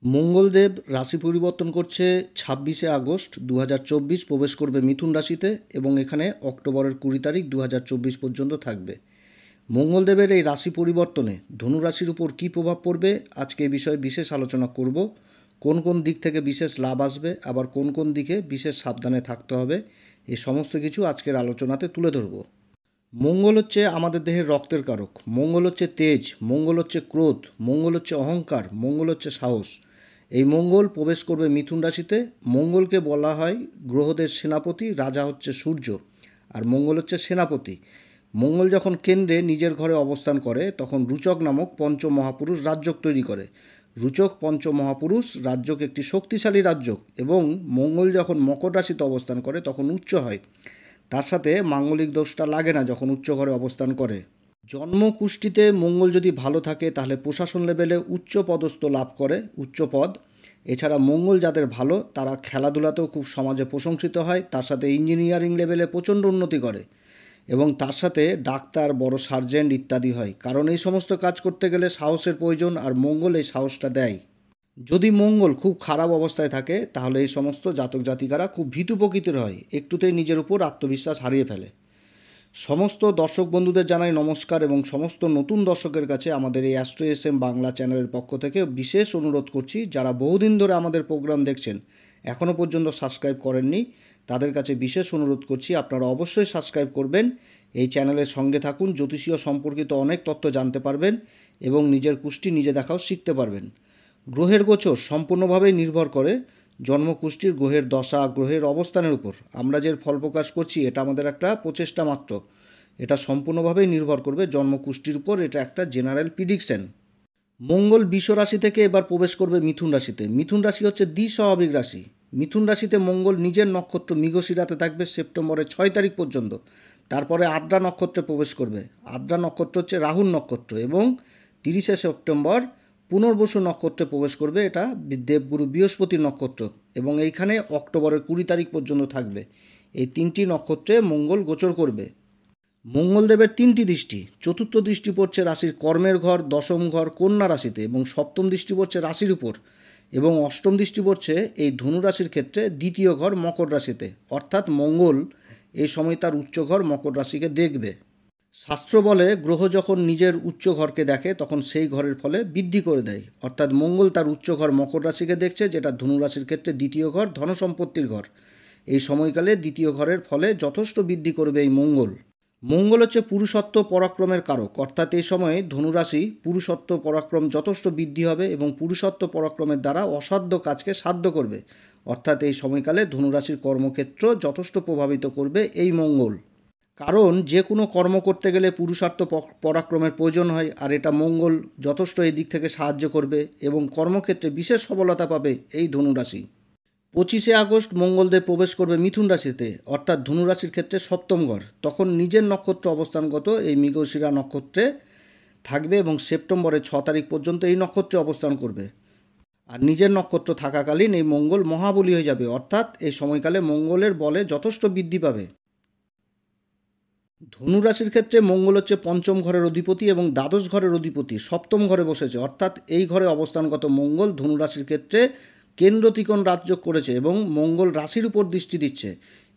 মঙ্গলদেব রাশি পরিবর্তন করছে 26শে আগস্ট 2024 প্রবেশ করবে মিথুন রাশিতে এবং এখানে অক্টোবরের 20 তারিখ 2024 পর্যন্ত থাকবে। মঙ্গলদেবের এই রাশি পরিবর্তনে ধনু রাশির উপর কী প্রভাব পড়বে আজকে এই বিষয়ে বিশেষ আলোচনা করব। কোন কোন দিক থেকে বিশেষ লাভ আসবে, আবার কোন কোন দিকে বিশেষ সাবধানে থাকতে হবে, এই সমস্ত কিছু আজকের আলোচনাতে তুলে ধরব। মঙ্গল হচ্ছে আমাদের দেহের রক্তের কারক। মঙ্গল হচ্ছে তেজ, মঙ্গল হচ্ছে ক্রোধ, মঙ্গল হচ্ছে অহংকার, মঙ্গল হচ্ছে সাহস। এই মঙ্গল প্রবেশ করবে মিথুন রাশিতে। মঙ্গলকে বলা হয় গ্রহদের সেনাপতি, রাজা হচ্ছে সূর্য আর মঙ্গল হচ্ছে সেনাপতি। মঙ্গল যখন কেন্দ্রে নিজের ঘরে অবস্থান করে তখন রুচক নামক পঞ্চমহাপুরুষ রাজ্যক তৈরি করে। রুচক পঞ্চমহাপুরুষ রাজ্যক একটি শক্তিশালী রাজ্যক, এবং মঙ্গল যখন মকর রাশিতে অবস্থান করে তখন উচ্চ হয়। তার সাথে মাঙ্গলিক দোষটা লাগে না যখন উচ্চ ঘরে অবস্থান করে। জন্ম কুষ্টিতে মঙ্গল যদি ভালো থাকে তাহলে প্রশাসন লেভেলে উচ্চ পদস্থ লাভ করে, উচ্চ পদ। এছাড়া মঙ্গল যাদের ভালো তারা খেলাধুলাতেও খুব সমাজে প্রশংসিত হয়, তার সাথে ইঞ্জিনিয়ারিং লেভেলে প্রচণ্ড উন্নতি করে এবং তার সাথে ডাক্তার, বড় সার্জেন্ট ইত্যাদি হয়। কারণ এই সমস্ত কাজ করতে গেলে সাহসের প্রয়োজন, আর মঙ্গল এই সাহসটা দেয়। যদি মঙ্গল খুব খারাপ অবস্থায় থাকে তাহলে এই সমস্ত জাতক জাতিকারা খুব ভীতু প্রকৃতির হয়, একটুতেই নিজের উপর আত্মবিশ্বাস হারিয়ে ফেলে। সমস্ত দর্শক বন্ধুদের জানাই নমস্কার, এবং সমস্ত নতুন দর্শকের কাছে আমাদের এই অ্যাস্ট্রো এসএম বাংলা চ্যানেলের পক্ষ থেকে বিশেষ অনুরোধ করছি, যারা বহুদিন ধরে আমাদের প্রোগ্রাম দেখছেন এখনও পর্যন্ত সাবস্ক্রাইব করেননি তাদের কাছে বিশেষ অনুরোধ করছি আপনারা অবশ্যই সাবস্ক্রাইব করবেন। এই চ্যানেলের সঙ্গে থাকুন, জ্যোতিষীয় সম্পর্কিত অনেক তথ্য জানতে পারবেন এবং নিজের কুষ্টি নিজে দেখাও শিখতে পারবেন। গ্রহের গোচর সম্পূর্ণভাবেই নির্ভর করে জন্মকুষ্ঠির গ্রহের দশা, গ্রহের অবস্থানের উপর। আমরা যে ফল প্রকাশ করছি এটা আমাদের একটা প্রচেষ্টা মাত্র, এটা সম্পূর্ণভাবেই নির্ভর করবে জন্মকুষ্ঠির উপর। এটা একটা জেনারেল প্রিডিকশন। মঙ্গল বৃষ রাশি থেকে এবার প্রবেশ করবে মিথুন রাশিতে। মিথুন রাশি হচ্ছে দ্বিস্বাভাবিক রাশি। মিথুন রাশিতে মঙ্গল নিজের নক্ষত্র মৃগশিরাতে থাকবে সেপ্টেম্বরের 6 তারিখ পর্যন্ত। তারপরে আদ্রা নক্ষত্রে প্রবেশ করবে। আদ্রা নক্ষত্র হচ্ছে রাহুর নক্ষত্র, এবং 30শে সেপ্টেম্বর পুনর্বসু নক্ষত্রে প্রবেশ করবে। এটা দেবগুরু বৃহস্পতির নক্ষত্র, এবং এইখানে অক্টোবরের 20 তারিখ পর্যন্ত থাকবে। এই তিনটি নক্ষত্রে মঙ্গল গোচর করবে। মঙ্গলদেবের তিনটি দৃষ্টি। চতুর্থ দৃষ্টি পড়ছে রাশির কর্মের ঘর, দশম ঘর কন্যা রাশিতে, এবং সপ্তম দৃষ্টি পড়ছে রাশির উপর, এবং অষ্টম দৃষ্টি পড়ছে এই ধনু রাশির ক্ষেত্রে দ্বিতীয় ঘর মকর রাশিতে। অর্থাৎ মঙ্গল এই সময় তার উচ্চ ঘর মকর রাশিকে দেখবে। শাস্ত্র বলে গ্রহ যখন নিজের উচ্চ ঘরকে দেখে তখন সেই ঘরের ফলে বৃদ্ধি করে দেয়। অর্থাৎ মঙ্গল তার উচ্চ ঘর মকর রাশিকে দেখছে, যেটা ধনু রাশির ক্ষেত্রে দ্বিতীয় ঘর, ধনসম্পত্তির ঘর। এই সময়কালে দ্বিতীয় ঘরের ফলে যথেষ্ট বৃদ্ধি করবে এই মঙ্গল। মঙ্গল হচ্ছে পুরুষত্ব পরাক্রমের কারক, অর্থাৎ এই সময়ে ধনুরাশি পুরুষত্ব পরাক্রম যথেষ্ট বৃদ্ধি হবে এবং পুরুষত্ব পরাক্রমের দ্বারা অসাধ্য কাজকে সাধ্য করবে। অর্থাৎ এই সময়কালে ধনুরাশির কর্মক্ষেত্র যথেষ্ট প্রভাবিত করবে এই মঙ্গল। কারণ যে কোনো কর্ম করতে গেলে পুরুষার্থ পরাক্রমের প্রয়োজন হয়, আর এটা মঙ্গল যথেষ্ট এই দিক থেকে সাহায্য করবে এবং কর্মক্ষেত্রে বিশেষ সফলতা পাবে এই ধনুরাশি। 25শে আগস্ট মঙ্গলদেব প্রবেশ করবে মিথুন রাশিতে, অর্থাৎ ধনুরাশির ক্ষেত্রে সপ্তম ঘর। তখন নিজের নক্ষত্র অবস্থানগত এই মৃগশিরা নক্ষত্রে থাকবে এবং সেপ্টেম্বরের 6 তারিখ পর্যন্ত এই নক্ষত্রে অবস্থান করবে। আর নিজের নক্ষত্র থাকাকালীন এই মঙ্গল মহাবলী হয়ে যাবে, অর্থাৎ এই সময়কালে মঙ্গলের বলে যথেষ্ট বৃদ্ধি পাবে। ধনুরাশির ক্ষেত্রে মঙ্গল হচ্ছে পঞ্চম ঘরের অধিপতি এবং দ্বাদশ ঘরের অধিপতি সপ্তম ঘরে বসেছে, অর্থাৎ এই ঘরে অবস্থানগত মঙ্গল ধনুরাশির ক্ষেত্রে কেন্দ্র ত্রিকোণ রাজ্য করেছে এবং মঙ্গল রাশির উপর দৃষ্টি দিচ্ছে,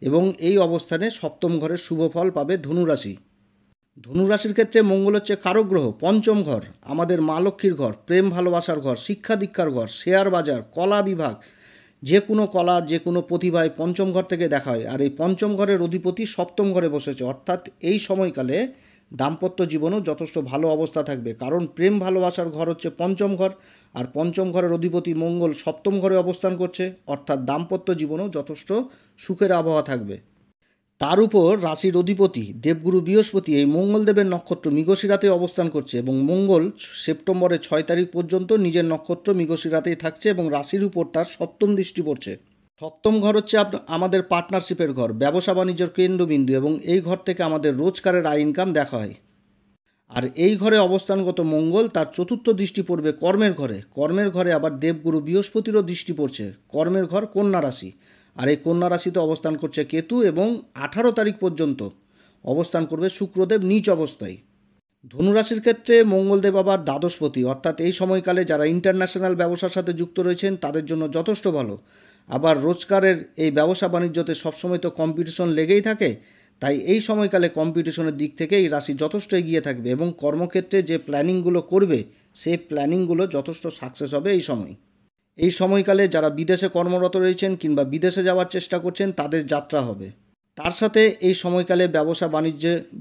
এবং এই অবস্থানে সপ্তম ঘরের শুভ ফল পাবে ধনুরাশি। ধনুরাশির ক্ষেত্রে মঙ্গল হচ্ছে কারক গ্রহ, পঞ্চম ঘর, আমাদের মা লক্ষ্মীর ঘর, প্রেম ভালোবাসার ঘর, শিক্ষা দীক্ষার ঘর, শেয়ার বাজার, কলা বিভাগ, যে কোনো কলা, যে কোনো প্রতিভায় পঞ্চম ঘর থেকে দেখা হয়। আর এই পঞ্চম ঘরের অধিপতি সপ্তম ঘরে বসেছে, অর্থাৎ এই সময়কালে দাম্পত্য জীবনেও যথেষ্ট ভালো অবস্থা থাকবে। কারণ প্রেম ভালোবাসার ঘর হচ্ছে পঞ্চম ঘর, আর পঞ্চম ঘরের অধিপতি মঙ্গল সপ্তম ঘরে অবস্থান করছে, অর্থাৎ দাম্পত্য জীবনেও যথেষ্ট সুখের আবহাওয়া থাকবে। তার উপর রাশির অধিপতি দেবগুরু বৃহস্পতি এই মঙ্গলদেবের নক্ষত্র মৃগশিরাতে অবস্থান করছে, এবং মঙ্গল সেপ্টেম্বরের 6 তারিখ পর্যন্ত নিজের নক্ষত্র মৃগশিরাতেই থাকছে এবং রাশির উপর তার সপ্তম দৃষ্টি পড়ছে। সপ্তম ঘর হচ্ছে আমাদের পার্টনারশিপের ঘর, ব্যবসা বাণিজ্যের কেন্দ্রবিন্দু, এবং এই ঘর থেকে আমাদের রোজগারের আয় ইনকাম দেখা হয়। আর এই ঘরে অবস্থানগত মঙ্গল তার চতুর্থ দৃষ্টি পড়বে কর্মের ঘরে। কর্মের ঘরে আবার দেবগুরু বৃহস্পতিরও দৃষ্টি পড়ছে। কর্মের ঘর কন্যা রাশি, আর এই কন্যা রাশিতে অবস্থান করছে কেতু, এবং 18 তারিখ পর্যন্ত অবস্থান করবে শুক্রদেব নিচ অবস্থায়। ধনুরাশির ক্ষেত্রে মঙ্গলদেব আবার দ্বাদশপতি, অর্থাৎ এই সময়কালে যারা ইন্টারন্যাশনাল ব্যবসার সাথে যুক্ত রয়েছেন তাদের জন্য যথেষ্ট ভালো। আবার রোজগারের এই ব্যবসা বাণিজ্যতে সবসময় তো কম্পিটিশন লেগেই থাকে, তাই এই সময়কালে কম্পিটিশনের দিক থেকে এই রাশি যথেষ্ট এগিয়ে থাকবে এবং কর্মক্ষেত্রে যে প্ল্যানিংগুলো করবে সেই প্ল্যানিংগুলো যথেষ্ট সাকসেস হবে এই সময়। এই সময়কালে যারা বিদেশে কর্মরত রয়েছেন কিংবা বিদেশে যাওয়ার চেষ্টা করছেন তাদের যাত্রা হবে। তার সাথে এই সময়কালে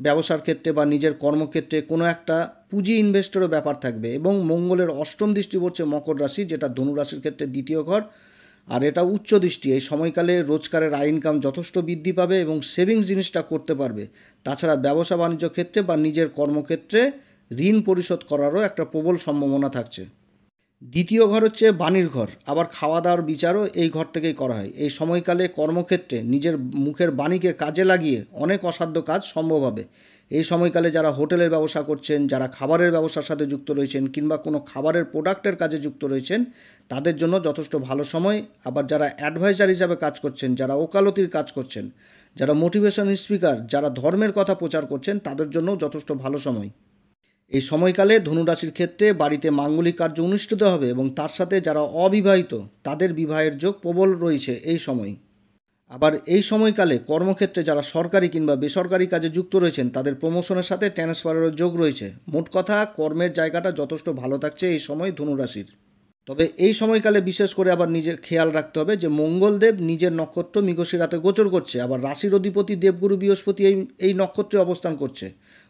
ব্যবসার ক্ষেত্রে বা নিজের কর্মক্ষেত্রে কোনো একটা পুঁজি ইনভেস্টেরও ব্যাপার থাকবে এবং মঙ্গলের অষ্টম দৃষ্টি পড়ছে মকর রাশি, যেটা ধনু রাশির ক্ষেত্রে দ্বিতীয় ঘর, আর এটা উচ্চ দৃষ্টি। এই সময়কালে রোজগারের আয় ইনকাম যথেষ্ট বৃদ্ধি পাবে এবং সেভিংস জিনিসটা করতে পারবে। তাছাড়া ব্যবসা বাণিজ্য ক্ষেত্রে বা নিজের কর্মক্ষেত্রে ঋণ পরিশোধ করারও একটা প্রবল সম্ভাবনা থাকছে। দ্বিতীয় ঘর হচ্ছে বাণীর ঘর, আবার খাওয়া দাওয়ার বিচারও এই ঘর থেকেই করা হয়। এই সময়কালে কর্মক্ষেত্রে নিজের মুখের বাণীকে কাজে লাগিয়ে অনেক অসাধ্য কাজ সম্ভব হবে। এই সময়কালে যারা হোটেলের ব্যবসা করছেন, যারা খাবারের ব্যবসার সাথে যুক্ত রয়েছেন কিংবা কোনো খাবারের প্রোডাক্টের কাজে যুক্ত রয়েছেন তাদের জন্য যথেষ্ট ভালো সময়। আবার যারা অ্যাডভাইজার হিসাবে কাজ করছেন, যারা ওকালতির কাজ করছেন, যারা মোটিভেশন স্পিকার, যারা ধর্মের কথা প্রচার করছেন তাদের জন্যও যথেষ্ট ভালো সময়। এই সময়কালে ধনুরাশির ক্ষেত্রে বাড়িতে মাঙ্গলিক কার্য অনুষ্ঠিত হবে এবং তার সাথে যারা অবিবাহিত তাদের বিবাহের যোগ প্রবল রয়েছে এই সময়। আবার এই সময়কালে কর্মক্ষেত্রে যারা সরকারি কিংবা বেসরকারি কাজে যুক্ত রয়েছেন তাদের প্রমোশনের সাথে ট্রান্সফারেরও যোগ রয়েছে। মোট কথা কর্মের জায়গাটা যথেষ্ট ভালো থাকছে এই সময় ধনুরাশির। তবে এই সময়কালে বিশেষ করে আবার নিজের খেয়াল রাখতে হবে যে মঙ্গলদেব নিজের নক্ষত্র মৃগশিরাতে গোচর করছে, আবার রাশির অধিপতি দেবগুরু বৃহস্পতি এই নক্ষত্রে অবস্থান করছে।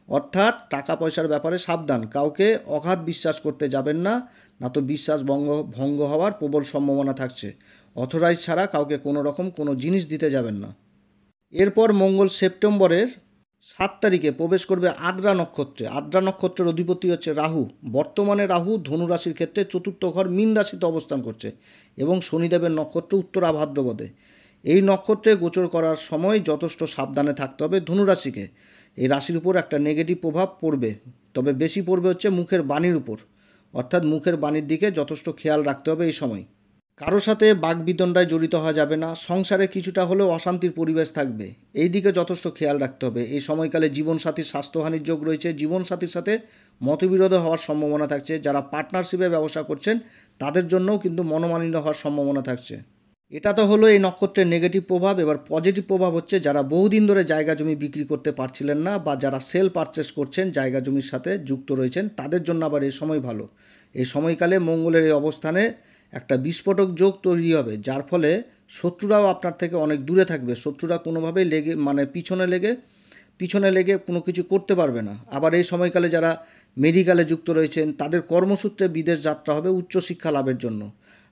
অর্থাৎ টাকা পয়সার ব্যাপারে সাবধান, কাউকে অগাধ বিশ্বাস করতে যাবেন না, না তো বিশ্বাস ভঙ্গ হওয়ার প্রবল সম্ভাবনা থাকছে। অথরাইজ ছাড়া কাউকে কোনো রকম কোনো জিনিস দিতে যাবেন না। এরপর মঙ্গল সেপ্টেম্বরের 7 তারিখে প্রবেশ করবে আদ্রা নক্ষত্রে। আদ্রা নক্ষত্রের অধিপতি হচ্ছে রাহু। বর্তমানে রাহু ধনুরাশির ক্ষেত্রে চতুর্থ ঘর মীন রাশিতে অবস্থান করছে এবং শনিদেবের নক্ষত্র উত্তরা ভাদ্রপদে। এই নক্ষত্রে গোচর করার সময় যথেষ্ট সাবধানে থাকতে হবে ধনুরাশিকে। এই রাশির উপর একটা নেগেটিভ প্রভাব পড়বে, তবে বেশি পড়বে হচ্ছে মুখের বাণীর উপর, অর্থাৎ মুখের বাণীর দিকে যথেষ্ট খেয়াল রাখতে হবে এই সময়। কারো সাথে বাগবিতণ্ডায় জড়িত হওয়া যাবে না, সংসারে কিছুটা হলেও অশান্তির পরিবেশ থাকবে, এই দিকে যথেষ্ট খেয়াল রাখতে হবে। এই সময়কালে জীবনসাথীর স্বাস্থ্যহানির যোগ রয়েছে, জীবনসাথীর সাথে মতবিরোধ হওয়ার সম্ভাবনা থাকছে। যারা পার্টনারশিপে ব্যবসা করছেন তাদের জন্যও কিন্তু মনোমালিন্য হওয়ার সম্ভাবনা থাকছে। এটা তো হলো এই নক্ষত্রের নেগেটিভ প্রভাব। এবার পজিটিভ প্রভাব হচ্ছে যারা বহুদিন ধরে জায়গা জমি বিক্রি করতে পারছিলেন না বা যারা সেল পারচেস করছেন জায়গা জমির সাথে যুক্ত রয়েছেন তাদের জন্য আবার এই সময় ভালো। এই সময়কালে মঙ্গলের এই অবস্থানে একটা বিস্ফোরক যোগ তৈরি হবে, যার ফলে শত্রুরাও আপনার থেকে অনেক দূরে থাকবে। শত্রুরা কোনোভাবেই পিছনে লেগে কোনো কিছু করতে পারবে না। আবার এই সময়কালে যারা মেডিকেলে যুক্ত রয়েছেন তাদের কর্মসূত্রে বিদেশ যাত্রা হবে উচ্চশিক্ষা লাভের জন্য।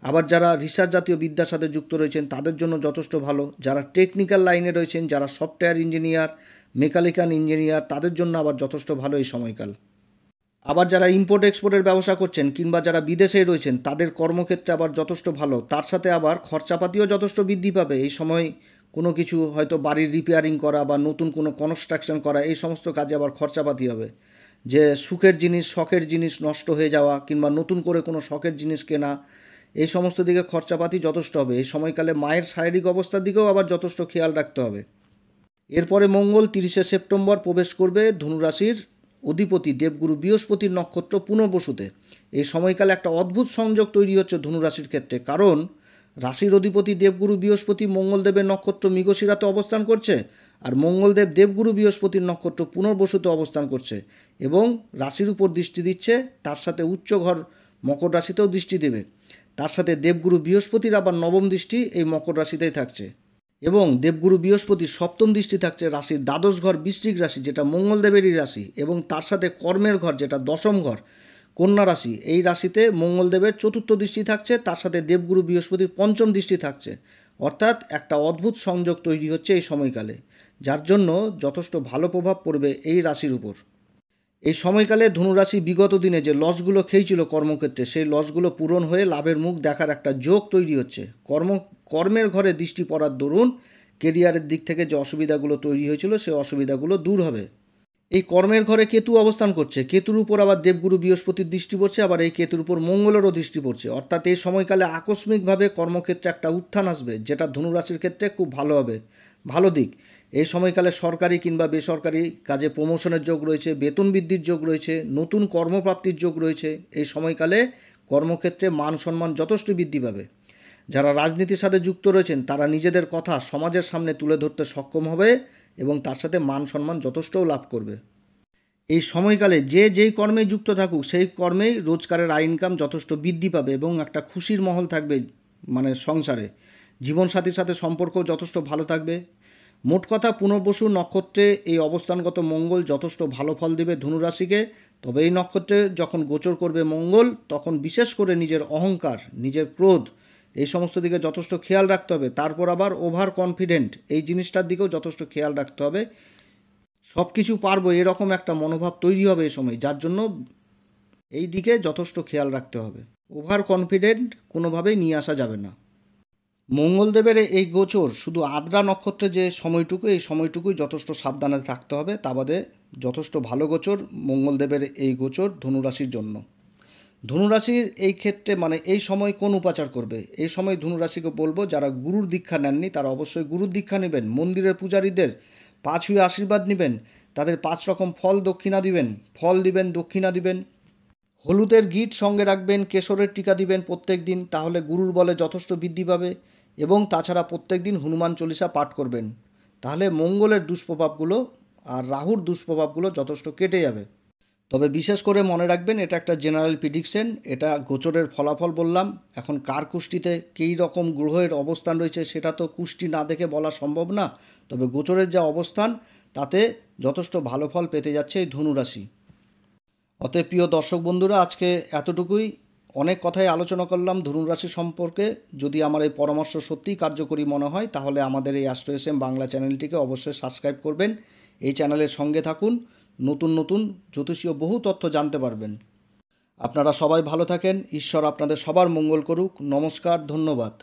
আবার যারা রিসার্চ জাতীয় বিদ্যার সাথে যুক্ত রয়েছেন তাদের জন্য যথেষ্ট ভালো। যারা টেকনিক্যাল লাইনে রয়েছেন, যারা সফটওয়্যার ইঞ্জিনিয়ার, মেকানিক্যাল ইঞ্জিনিয়ার, তাদের জন্য আবার যথেষ্ট ভালো এই সময়কাল। আবার যারা ইম্পোর্ট এক্সপোর্টের ব্যবসা করছেন কিংবা যারা বিদেশে রয়েছেন তাদের কর্মক্ষেত্রে আবার যথেষ্ট ভালো। তার সাথে আবার খরচাপাতিও যথেষ্ট বৃদ্ধি পাবে এই সময়। কোনো কিছু হয়তো বাড়ির রিপেয়ারিং করা বা নতুন কোনো কনস্ট্রাকশন করা, এই সমস্ত কাজে আবার খরচাপাতি হবে। যে সুখের জিনিস, শখের জিনিস নষ্ট হয়ে যাওয়া কিংবা নতুন করে কোনো শখের জিনিস কেনা, এই সমস্ত দিকে খরচাপাতি যথেষ্ট হবে। এই সময়কালে মায়ের শারীরিক অবস্থার দিকেও আবার যথেষ্ট খেয়াল রাখতে হবে। এরপরে মঙ্গল 30শে সেপ্টেম্বর প্রবেশ করবে ধনুরাশির অধিপতি দেবগুরু বৃহস্পতির নক্ষত্র পুনর্বসুতে। এই সময়কালে একটা অদ্ভুত সংযোগ তৈরি হচ্ছে ধনুরাশির ক্ষেত্রে, কারণ রাশির অধিপতি দেবগুরু বৃহস্পতি মঙ্গলদেবের নক্ষত্র মৃগশিরাতে অবস্থান করছে, আর মঙ্গলদেব দেবগুরু বৃহস্পতির নক্ষত্র পুনর্বসুতে অবস্থান করছে এবং রাশির উপর দৃষ্টি দিচ্ছে। তার সাথে উচ্চ ঘর মকর রাশিতেও দৃষ্টি দেবে। তার সাথে দেবগুরু বৃহস্পতির আবার নবম দৃষ্টি এই মকর রাশিতেই থাকছে এবং দেবগুরু বৃহস্পতির সপ্তম দৃষ্টি থাকছে রাশির দ্বাদশ ঘর বৃশ্চিক রাশি, যেটা মঙ্গলদেবেরই রাশি, এবং তার সাথে কর্মের ঘর যেটা দশম ঘর কন্যা রাশি, এই রাশিতে মঙ্গলদেবের চতুর্থ দৃষ্টি থাকছে। তার সাথে দেবগুরু বৃহস্পতির পঞ্চম দৃষ্টি থাকছে। অর্থাৎ একটা অদ্ভুত সংযোগ তৈরি হচ্ছে এই সময়কালে, যার জন্য যথেষ্ট ভালো প্রভাব পড়বে এই রাশির উপর। এই সময়কালে ধনুরাশি বিগত দিনে যে লসগুলো খেয়েছিল কর্মক্ষেত্রে, সেই লসগুলো পূরণ হয়ে লাভের মুখ দেখার একটা যোগ তৈরি হচ্ছে। কর্মের ঘরে দৃষ্টি পড়ার দরুন কেরিয়ারের দিক থেকে যে অসুবিধাগুলো তৈরি হয়েছিল সেই অসুবিধাগুলো দূর হবে। এই কর্মের ঘরে কেতু অবস্থান করছে, কেতুর উপর আবার দেবগুরু বৃহস্পতির দৃষ্টি পড়ছে, আবার এই কেতুর উপর মঙ্গলেরও দৃষ্টি পড়ছে। অর্থাৎ এই সময়কালে আকস্মিকভাবে কর্মক্ষেত্রে একটা উত্থান আসবে, যেটা ধনুরাশির ক্ষেত্রে খুব ভালো হবে। ভালো দিক, এই সময়কালে সরকারি কিংবা বেসরকারি কাজে প্রমোশনের যোগ রয়েছে, বেতন বৃদ্ধির যোগ রয়েছে, নতুন কর্মপ্রাপ্তির যোগ রয়েছে। এই সময়কালে কর্মক্ষেত্রে মান সম্মান যথেষ্ট বৃদ্ধি পাবে। যারা রাজনীতির সাথে যুক্ত রয়েছেন তারা নিজেদের কথা সমাজের সামনে তুলে ধরতে সক্ষম হবে এবং তার সাথে মান সম্মান যথেষ্টও লাভ করবে। এই সময়কালে যে যেই কর্মে যুক্ত থাকুক সেই কর্মেই রোজগারের আয় ইনকাম যথেষ্ট বৃদ্ধি পাবে এবং একটা খুশির মহল থাকবে সংসারে। জীবনসাথীর সাথে সম্পর্কও যথেষ্ট ভালো থাকবে। মোট কথা পুনর্বসু নক্ষত্রে এই অবস্থানগত মঙ্গল যথেষ্ট ভালো ফল দেবে ধনুরাশিকে। তবে এই নক্ষত্রে যখন গোচর করবে মঙ্গল তখন বিশেষ করে নিজের অহংকার, নিজের ক্রোধ এই সমস্ত দিকে যথেষ্ট খেয়াল রাখতে হবে। তারপর আবার ওভার কনফিডেন্ট এই জিনিসটার দিকেও যথেষ্ট খেয়াল রাখতে হবে। সব কিছু পারবো এরকম একটা মনোভাব তৈরি হবে এই সময়, যার জন্য এই দিকে যথেষ্ট খেয়াল রাখতে হবে। ওভার কনফিডেন্ট কোনোভাবেই নিয়ে আসা যাবে না। মঙ্গলদেবের এই গোচর শুধু আদ্রা নক্ষত্রে যে সময়টুকু, এই সময়টুকুই যথেষ্ট সাবধানে থাকতে হবে। তা বাদে যথেষ্ট ভালো গোচর মঙ্গলদেবের এই গোচর ধনুরাশির জন্য। ধনুরাশির এই ক্ষেত্রে এই সময় কোন উপাচার করবে, এই সময় ধনুরাশিকে বলবো যারা গুরুর দীক্ষা নেননি তারা অবশ্যই গুরুর দীক্ষা নেবেন। মন্দিরের পূজারীদের 5 হয়ে আশীর্বাদ নেবেন, তাদের 5 রকম ফল দক্ষিণা দিবেন, ফল দিবেন, দক্ষিণা দিবেন। হলুদের গিট সঙ্গে রাখবেন, কেশরের টিকা দিবেন প্রত্যেক দিন, তাহলে গুরুর বলে যথেষ্ট বৃদ্ধি পাবে। এবং তাছাড়া প্রত্যেক দিন হনুমান চল্লিশা পাঠ করবেন, তাহলে মঙ্গলের দুষ্প্রভাবগুলো আর রাহুর দুষ্প্রভাবগুলো যথেষ্ট কেটে যাবে। তবে বিশেষ করে মনে রাখবেন এটা একটা জেনারেল প্রিডিকশন, এটা গোচরের ফলাফল বললাম। এখন কার কুষ্টিতে কী রকম গ্রহের অবস্থান রয়েছে সেটা তো কুষ্টি না দেখে বলা সম্ভব না। তবে গোচরের যা অবস্থান তাতে যথেষ্ট ভালো ফল পেতে যাচ্ছে এই ধনুরাশি। অতএব প্রিয় দর্শক বন্ধুরা, আজকে এতটুকুই। অনেক কথাই আলোচনা করলাম ধনুরাশি সম্পর্কে। যদি আমার এই পরামর্শ সত্যিই কার্যকরী মনে হয় তাহলে আমাদের এই অ্যাস্ট্রো এস এম বাংলা চ্যানেলটিকে অবশ্যই সাবস্ক্রাইব করবেন। এই চ্যানেলের সঙ্গে থাকুন, নতুন নতুন জ্যোতিষীয় বহু তথ্য জানতে পারবেন। আপনারা সবাই ভালো থাকেন, ঈশ্বর আপনাদের সবার মঙ্গল করুক। নমস্কার, ধন্যবাদ।